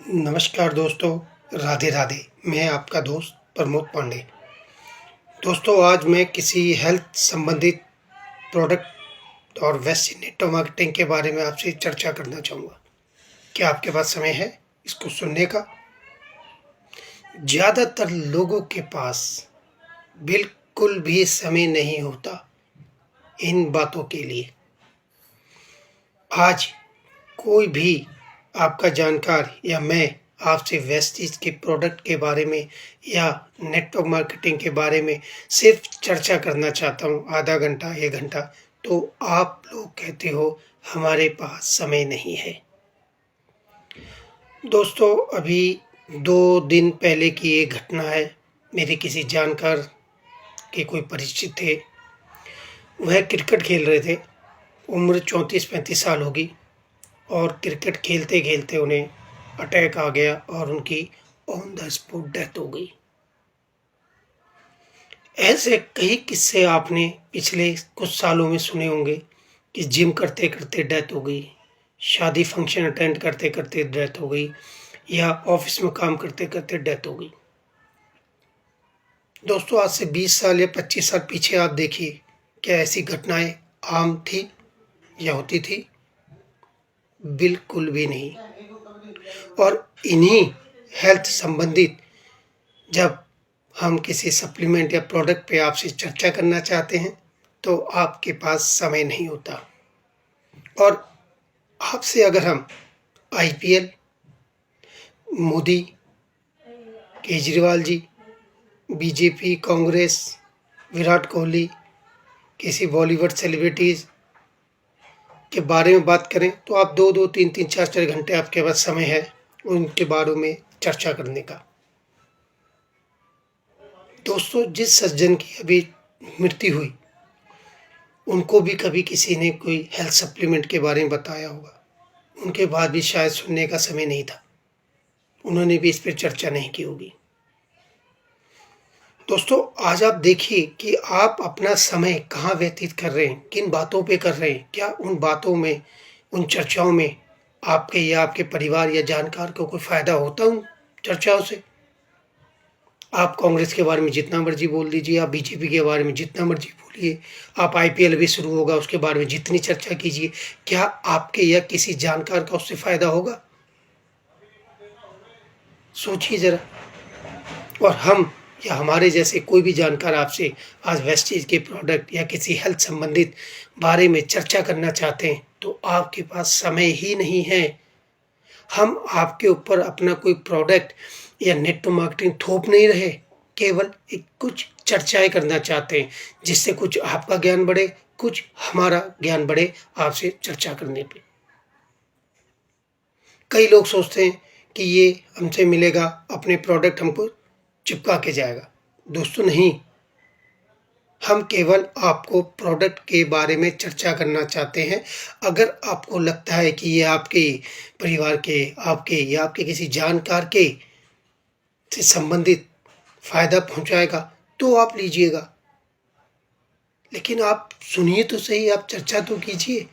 नमस्कार दोस्तों, राधे राधे। मैं आपका दोस्त प्रमोद पांडे। दोस्तों, आज मैं किसी हेल्थ संबंधित प्रोडक्ट और वैसे नेटवर्क मार्केटिंग के बारे में आपसे चर्चा करना चाहूँगा। क्या आपके पास समय है इसको सुनने का? ज़्यादातर लोगों के पास बिल्कुल भी समय नहीं होता इन बातों के लिए। आज कोई भी आपका जानकार या मैं आपसे वेस्टीज के प्रोडक्ट के बारे में या नेटवर्क मार्केटिंग के बारे में सिर्फ चर्चा करना चाहता हूँ, आधा घंटा 1 घंटा, तो आप लोग कहते हो हमारे पास समय नहीं है। दोस्तों, अभी 2 दिन पहले की एक घटना है। मेरे किसी जानकार के कोई परिचित थे, वह क्रिकेट खेल रहे थे। उम्र 34-35 साल होगी और क्रिकेट खेलते खेलते उन्हें अटैक आ गया और उनकी ऑन द स्पॉट डेथ हो गई। ऐसे कई किस्से आपने पिछले कुछ सालों में सुने होंगे कि जिम करते करते डेथ हो गई, शादी फंक्शन अटेंड करते करते डेथ हो गई, या ऑफिस में काम करते करते डेथ हो गई। दोस्तों, आज से 20 साल या 25 साल पीछे आप देखिए, क्या ऐसी घटनाएं आम थी या होती थी? बिल्कुल भी नहीं। और इन्हीं हेल्थ संबंधित जब हम किसी सप्लीमेंट या प्रोडक्ट पे आपसे चर्चा करना चाहते हैं तो आपके पास समय नहीं होता। और आपसे अगर हम आईपीएल, मोदी, केजरीवाल जी, बीजेपी, कांग्रेस, विराट कोहली, किसी बॉलीवुड सेलिब्रिटीज़ के बारे में बात करें तो आप 2-2, 3-3, 4-4 घंटे आपके पास समय है उनके बारे में चर्चा करने का। दोस्तों, जिस सज्जन की अभी मृत्यु हुई, उनको भी कभी किसी ने कोई हेल्थ सप्लीमेंट के बारे में बताया होगा। उनके बाद भी शायद सुनने का समय नहीं था, उन्होंने भी इस पर चर्चा नहीं की होगी। दोस्तों, आज आप देखिए कि आप अपना समय कहाँ व्यतीत कर रहे हैं, किन बातों पे कर रहे हैं। क्या उन बातों में, उन चर्चाओं में आपके या आपके परिवार या जानकार को कोई फ़ायदा होता उन चर्चाओं से? आप कांग्रेस के बारे में जितना मर्जी बोल दीजिए, आप बीजेपी के बारे में जितना मर्जी बोलिए, आप आईपीएल भी शुरू होगा उसके बारे में जितनी चर्चा कीजिए, क्या आपके या किसी जानकार का उससे फ़ायदा होगा? सोचिए ज़रा। और हम या हमारे जैसे कोई भी जानकार आपसे आज वेस्टीज के प्रोडक्ट या किसी हेल्थ संबंधित बारे में चर्चा करना चाहते हैं तो आपके पास समय ही नहीं है। हम आपके ऊपर अपना कोई प्रोडक्ट या नेटवर्क मार्केटिंग थोप नहीं रहे, केवल एक कुछ चर्चाएं करना चाहते हैं जिससे कुछ आपका ज्ञान बढ़े, कुछ हमारा ज्ञान बढ़े आपसे चर्चा करने पे। कई लोग सोचते हैं कि ये हमसे मिलेगा, अपने प्रोडक्ट हमको चिपका के जाएगा। दोस्तों, नहीं, हम केवल आपको प्रोडक्ट के बारे में चर्चा करना चाहते हैं। अगर आपको लगता है कि ये आपके परिवार के, आपके या आपके किसी जानकार के से संबंधित फ़ायदा पहुंचाएगा तो आप लीजिएगा, लेकिन आप सुनिए तो सही, आप चर्चा तो कीजिए।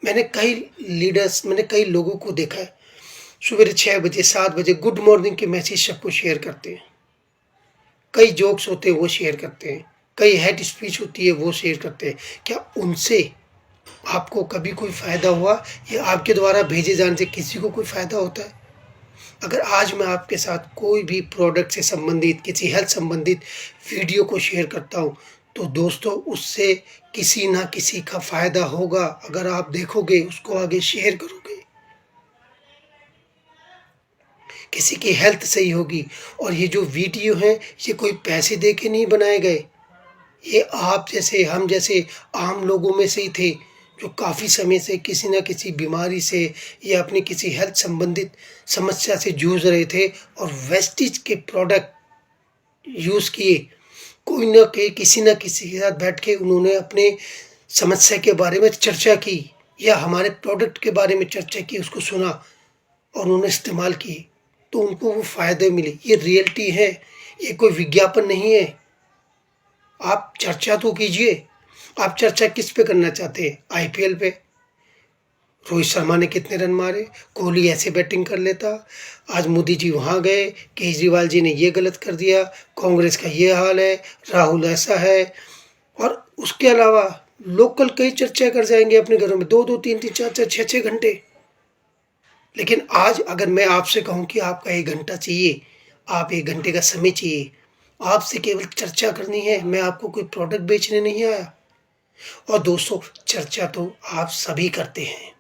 मैंने कई लोगों को देखा है, सवेरे 6 बजे 7 बजे गुड मॉर्निंग के मैसेज सबको शेयर करते हैं, कई जोक्स होते हैं वो शेयर करते हैं, कई हेड स्पीच होती है वो शेयर करते हैं। क्या उनसे आपको कभी कोई फ़ायदा हुआ या आपके द्वारा भेजे जाने से किसी को कोई फ़ायदा होता है? अगर आज मैं आपके साथ कोई भी प्रोडक्ट से संबंधित, किसी हेल्थ संबंधित वीडियो को शेयर करता हूँ तो दोस्तों, उससे किसी ना किसी का फ़ायदा होगा। अगर आप देखोगे, उसको आगे शेयर करोगे, किसी की हेल्थ सही होगी। और ये जो वीडियो हैं, ये कोई पैसे दे के नहीं बनाए गए, ये आप जैसे, हम जैसे आम लोगों में से ही थे जो काफ़ी समय से किसी न किसी बीमारी से या अपनी किसी हेल्थ संबंधित समस्या से जूझ रहे थे और वेस्टीज के प्रोडक्ट यूज़ किए। कोई न के किसी न किसी के साथ बैठ के उन्होंने अपने समस्या के बारे में चर्चा की या हमारे प्रोडक्ट के बारे में चर्चा की, उसको सुना और उन्होंने इस्तेमाल किए तो उनको वो फ़ायदे मिले। ये रियलिटी है, ये कोई विज्ञापन नहीं है। आप चर्चा तो कीजिए। आप चर्चा किस पे करना चाहते हैं? आईपीएल पे, रोहित शर्मा ने कितने रन मारे, कोहली ऐसे बैटिंग कर लेता, आज मोदी जी वहाँ गए, केजरीवाल जी ने ये गलत कर दिया, कांग्रेस का ये हाल है, राहुल ऐसा है। और उसके अलावा लोकल कई चर्चा कर जाएंगे अपने घरों में 2-2, 3-3, 4-4, 6-6 घंटे। लेकिन आज अगर मैं आपसे कहूँ कि आपका 1 घंटा चाहिए, आप 1 घंटे का समय चाहिए, आपसे केवल चर्चा करनी है, मैं आपको कोई प्रोडक्ट बेचने नहीं आया। और दोस्तों, चर्चा तो आप सभी करते हैं।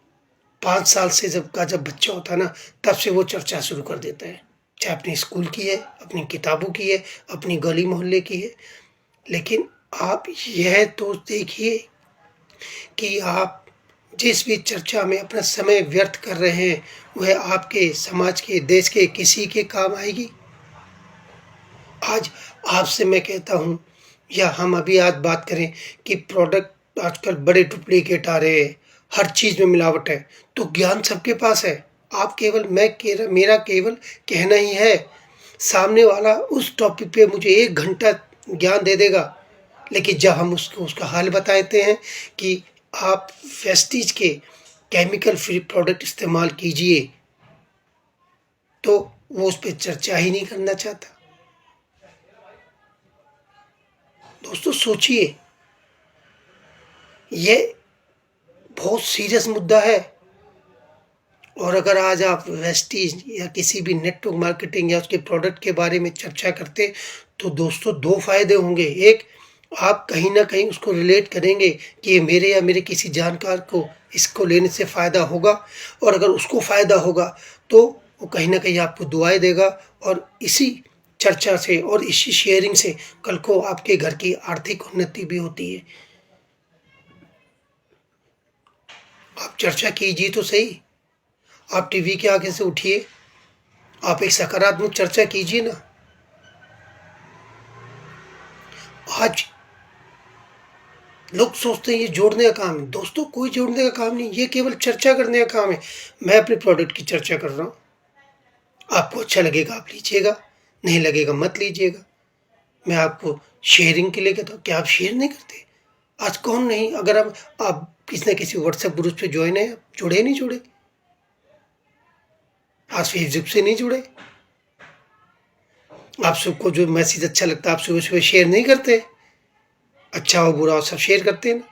5 साल से जब बच्चा होता है ना, तब से वो चर्चा शुरू कर देता है, चाहे अपने स्कूल की है, अपनी किताबों की है, अपनी गली मोहल्ले की है। लेकिन आप यह तो देखिए कि आप जिस भी चर्चा में अपना समय व्यर्थ कर रहे हैं, वह आपके समाज के, देश के किसी के काम आएगी? आज आपसे मैं कहता हूँ, या हम अभी आज बात करें कि प्रोडक्ट आजकल बड़े डुप्लीकेट आ रहे हैं, हर चीज़ में मिलावट है, तो ज्ञान सबके पास है। आप केवल मेरा केवल कहना ही है, सामने वाला उस टॉपिक पे मुझे 1 घंटा ज्ञान दे देगा, लेकिन जब हम उसको उसका हल बताते हैं कि आप वेस्टीज के केमिकल फ्री प्रोडक्ट इस्तेमाल कीजिए, तो वो उस पर चर्चा ही नहीं करना चाहता। दोस्तों सोचिए, ये बहुत सीरियस मुद्दा है। और अगर आज आप वेस्टीज या किसी भी नेटवर्क मार्केटिंग या उसके प्रोडक्ट के बारे में चर्चा करते, तो दोस्तों 2 फायदे होंगे। एक, आप कहीं ना कहीं उसको रिलेट करेंगे कि ये मेरे या मेरे किसी जानकार को इसको लेने से फ़ायदा होगा, और अगर उसको फ़ायदा होगा तो वो कहीं ना कहीं आपको दुआएं देगा, और इसी चर्चा से और इसी शेयरिंग से कल को आपके घर की आर्थिक उन्नति भी होती है। आप चर्चा कीजिए तो सही, आप टीवी के आगे से उठिए, आप एक सकारात्मक चर्चा कीजिए ना। आज लोग सोचते हैं ये जोड़ने का काम है, दोस्तों कोई जोड़ने का काम नहीं, ये केवल चर्चा करने का काम है। मैं अपने प्रोडक्ट की चर्चा कर रहा हूँ, आपको अच्छा लगेगा आप लीजिएगा, नहीं लगेगा मत लीजिएगा। मैं आपको शेयरिंग के लिए कहता हूँ, क्या आप शेयर नहीं करते? आज कौन नहीं, अगर आप किसी न किसी व्हाट्सएप ग्रुप पे ज्वाइन है, जुड़े नहीं जुड़े? आज फेसबुक से नहीं जुड़े? आप सबको जो मैसेज अच्छा लगता है आप सुबह सुबह शेयर नहीं करते? अच्छा हो बुरा हो सब शेयर करते हैं ना,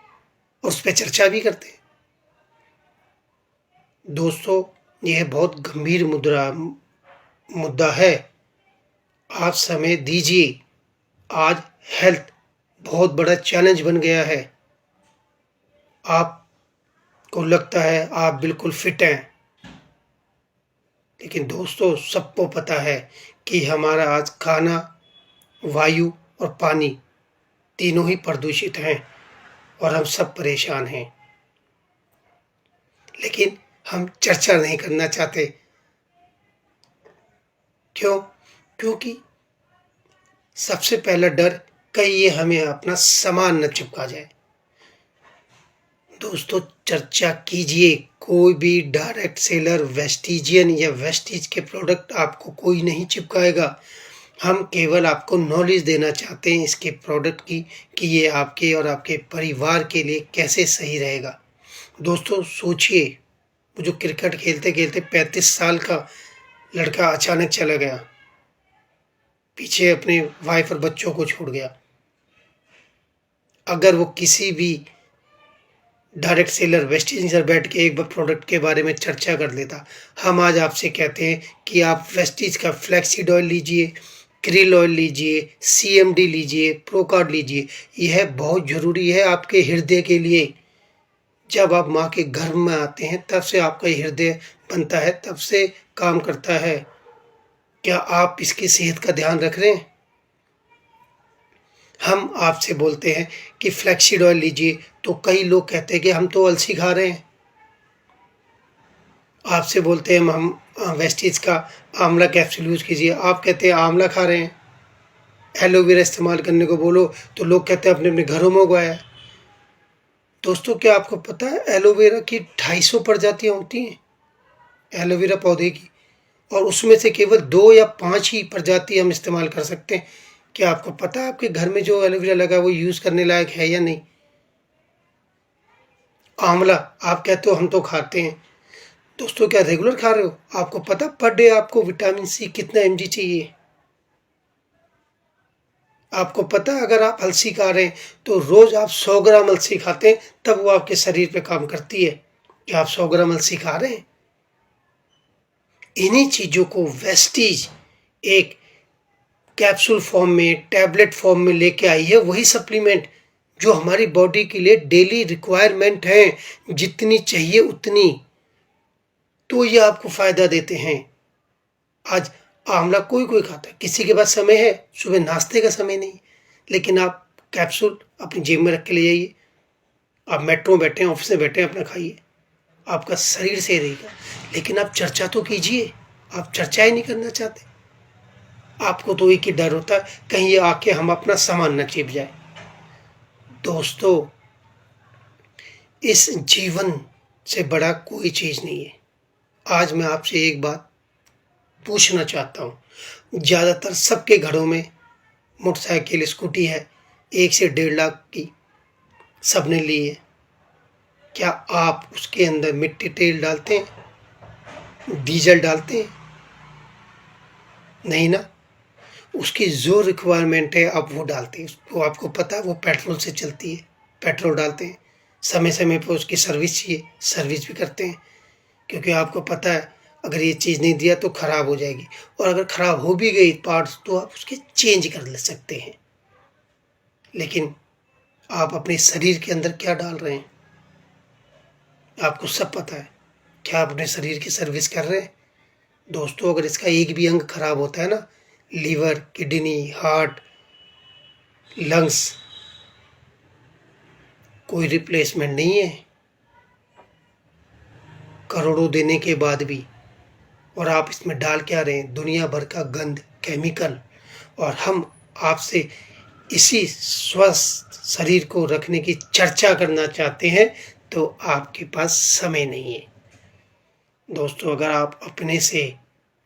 और उस पर चर्चा भी करते हैं। दोस्तों, यह बहुत गंभीर मुद्दा है, आप समय दीजिए। आज हेल्थ बहुत बड़ा चैलेंज बन गया है। आपको लगता है आप बिल्कुल फिट हैं, लेकिन दोस्तों सबको पता है कि हमारा आज खाना, वायु और पानी तीनों ही प्रदूषित हैं, और हम सब परेशान हैं। लेकिन हम चर्चा नहीं करना चाहते। क्यों? क्योंकि सबसे पहला डर, कहीं ये हमें अपना सामान न चिपका जाए। दोस्तों चर्चा कीजिए, कोई भी डायरेक्ट सेलर वेस्टिजियन या वेस्टीज के प्रोडक्ट आपको कोई नहीं चिपकाएगा। हम केवल आपको नॉलेज देना चाहते हैं इसके प्रोडक्ट की, कि ये आपके और आपके परिवार के लिए कैसे सही रहेगा। दोस्तों सोचिए, वो जो क्रिकेट खेलते खेलते 35 साल का लड़का अचानक चला गया, पीछे अपने वाइफ और बच्चों को छोड़ गया। अगर वो किसी भी डायरेक्ट सेलर वेस्टीज पर बैठ के एक बार प्रोडक्ट के बारे में चर्चा कर लेता। हम आज आपसे कहते हैं कि आप वेस्टीज का फ्लैक्सीड ऑयल लीजिए, क्रिल ऑयल लीजिए, CMD लीजिए, प्रोकार्ड लीजिए। यह बहुत ज़रूरी है आपके हृदय के लिए। जब आप माँ के गर्भ में आते हैं तब से आपका हृदय बनता है, तब से काम करता है। क्या आप इसकी सेहत का ध्यान रख रहे हैं? हम आपसे बोलते हैं कि फ्लैक्सीड ऑयल लीजिए, तो कई लोग कहते हैं कि हम तो अलसी खा रहे हैं। आपसे बोलते हैं हम वेस्टीज का आंवला कैप्सूल यूज़ कीजिए, आप कहते हैं आंवला खा रहे हैं। एलोवेरा इस्तेमाल करने को बोलो तो लोग कहते हैं अपने अपने घरों में उगाया है। दोस्तों क्या आपको पता है एलोवेरा की 250 प्रजातियाँ होती हैं एलोवेरा पौधे की, और उसमें से केवल 2 या 5 ही प्रजाति हम इस्तेमाल कर सकते हैं। क्या आपको पता है आपके घर में जो एलोवेरा लगा है वो यूज़ करने लायक है या नहीं? आंवला आप कहते हो हम तो खाते हैं। दोस्तों क्या रेगुलर खा रहे हो? आपको पता पर डे आपको विटामिन सी कितना एमजी चाहिए? आपको पता है अगर आप अलसी खा रहे हैं तो रोज आप 100 ग्राम अलसी खाते हैं तब वो आपके शरीर पे काम करती है। क्या आप 100 ग्राम अलसी खा रहे हैं? इन्हीं चीज़ों को वेस्टीज एक कैप्सूल फॉर्म में, टैबलेट फॉर्म में लेके आई है, वही सप्लीमेंट जो हमारी बॉडी के लिए डेली रिक्वायरमेंट है, जितनी चाहिए उतनी, तो ये आपको फ़ायदा देते हैं। आज आंवला कोई कोई खाता है, किसी के पास समय है, सुबह नाश्ते का समय नहीं, लेकिन आप कैप्सूल अपनी जेब में रख के ले जाइए। आप मेट्रो में बैठे हैं, ऑफिस में बैठे हैं, अपना खाइए, आपका शरीर सही रहेगा। लेकिन आप चर्चा तो कीजिए, आप चर्चा ही नहीं करना चाहते। आपको तो एक ही डर होता है कहीं ये आके हम अपना सामान न छिप जाए। दोस्तों, इस जीवन से बड़ा कोई चीज़ नहीं है। आज मैं आपसे एक बात पूछना चाहता हूँ। ज़्यादातर सबके घरों में मोटरसाइकिल, स्कूटी है, 1 से 1.5 लाख की सबने ली है। क्या आप उसके अंदर मिट्टी तेल डालते हैं, डीजल डालते हैं? नहीं ना। उसकी जो रिक्वायरमेंट है आप वो डालते हैं। वो आपको पता है वो पेट्रोल से चलती है, पेट्रोल डालते हैं। समय समय पर उसकी सर्विस चाहिए, सर्विस भी करते हैं, क्योंकि आपको पता है अगर ये चीज़ नहीं दिया तो ख़राब हो जाएगी, और अगर ख़राब हो भी गई पार्ट्स तो आप उसके चेंज कर ले सकते हैं। लेकिन आप अपने शरीर के अंदर क्या डाल रहे हैं आपको सब पता है। क्या आप अपने शरीर की सर्विस कर रहे हैं? दोस्तों, अगर इसका एक भी अंग खराब होता है ना, लीवर, किडनी, हार्ट, लंग्स, कोई रिप्लेसमेंट नहीं है, करोड़ों देने के बाद भी। और आप इसमें डाल क्या रहे हैं? दुनिया भर का गंद, केमिकल। और हम आपसे इसी स्वस्थ शरीर को रखने की चर्चा करना चाहते हैं, तो आपके पास समय नहीं है। दोस्तों, अगर आप अपने से,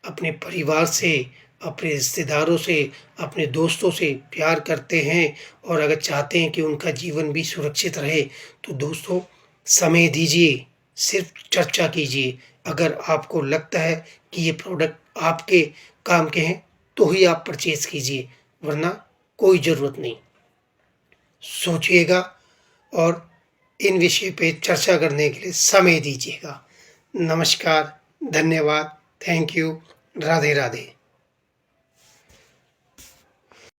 अपने परिवार से, अपने रिश्तेदारों से, अपने दोस्तों से प्यार करते हैं और अगर चाहते हैं कि उनका जीवन भी सुरक्षित रहे, तो दोस्तों समय दीजिए, सिर्फ चर्चा कीजिए। अगर आपको लगता है कि ये प्रोडक्ट आपके काम के हैं तो ही आप परचेज़ कीजिए, वरना कोई ज़रूरत नहीं। सोचिएगा और इन विषय पे चर्चा करने के लिए समय दीजिएगा। नमस्कार, धन्यवाद, थैंक यू, राधे राधे।